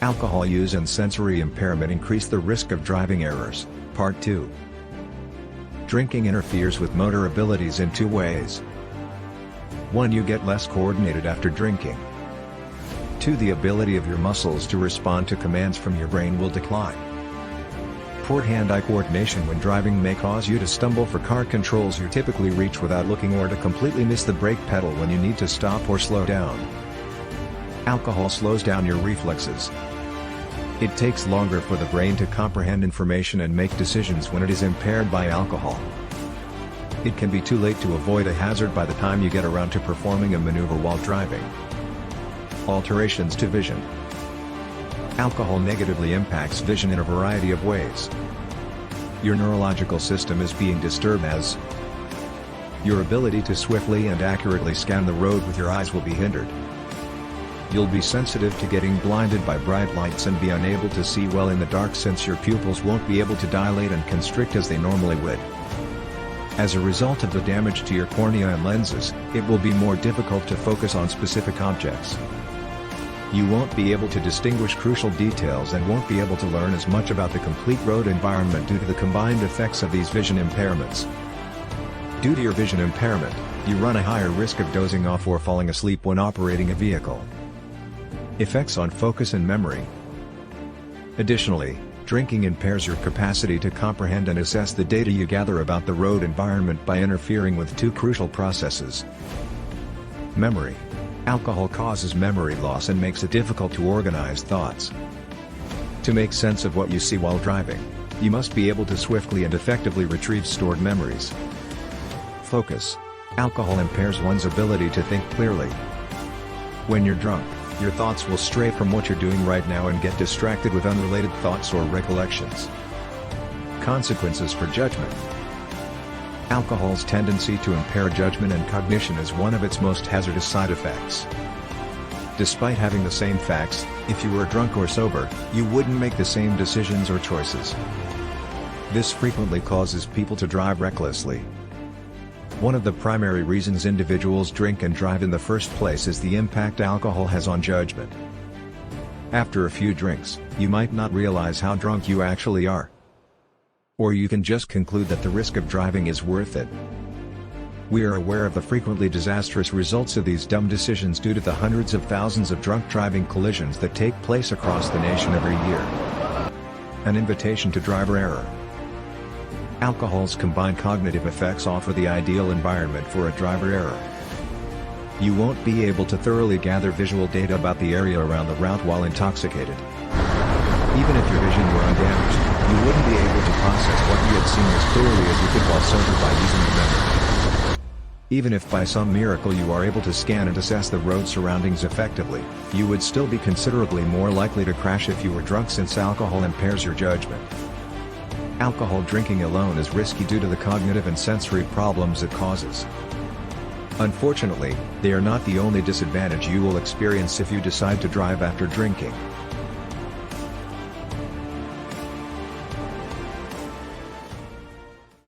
Alcohol use and sensory impairment increase the risk of driving errors. Part 2. Drinking interferes with motor abilities in 2 ways. 1. You get less coordinated after drinking. 2. The ability of your muscles to respond to commands from your brain will decline. Poor hand-eye coordination when driving may cause you to stumble for car controls you typically reach without looking, or to completely miss the brake pedal when you need to stop or slow down. Alcohol slows down your reflexes. It takes longer for the brain to comprehend information and make decisions when it is impaired by alcohol. It can be too late to avoid a hazard by the time you get around to performing a maneuver while driving. Alterations to vision. Alcohol negatively impacts vision in a variety of ways. Your neurological system is being disturbed as your ability to swiftly and accurately scan the road with your eyes will be hindered. You'll be sensitive to getting blinded by bright lights and be unable to see well in the dark, since your pupils won't be able to dilate and constrict as they normally would. As a result of the damage to your cornea and lenses, it will be more difficult to focus on specific objects. You won't be able to distinguish crucial details and won't be able to learn as much about the complete road environment due to the combined effects of these vision impairments. Due to your vision impairment, you run a higher risk of dozing off or falling asleep when operating a vehicle. Effects on focus and memory. Additionally, drinking impairs your capacity to comprehend and assess the data you gather about the road environment by interfering with 2 crucial processes. Memory. Alcohol causes memory loss and makes it difficult to organize thoughts. To make sense of what you see while driving, you must be able to swiftly and effectively retrieve stored memories. Focus. Alcohol impairs one's ability to think clearly. When you're drunk, your thoughts will stray from what you're doing right now and get distracted with unrelated thoughts or recollections. Consequences for judgment. Alcohol's tendency to impair judgment and cognition is one of its most hazardous side effects. Despite having the same facts, if you were drunk or sober, you wouldn't make the same decisions or choices. This frequently causes people to drive recklessly. One of the primary reasons individuals drink and drive in the first place is the impact alcohol has on judgment. After a few drinks, you might not realize how drunk you actually are. Or you can just conclude that the risk of driving is worth it. We are aware of the frequently disastrous results of these dumb decisions due to the hundreds of thousands of drunk driving collisions that take place across the nation every year. An invitation to driver error. Alcohol's combined cognitive effects offer the ideal environment for a driver error. You won't be able to thoroughly gather visual data about the area around the route while intoxicated. Even if your vision were undamaged, you wouldn't be able to process what you had seen as clearly as you could while sober by using the memory. Even if by some miracle you are able to scan and assess the road surroundings effectively, you would still be considerably more likely to crash if you were drunk, since alcohol impairs your judgment. Alcohol drinking alone is risky due to the cognitive and sensory problems it causes. Unfortunately, they are not the only disadvantage you will experience if you decide to drive after drinking.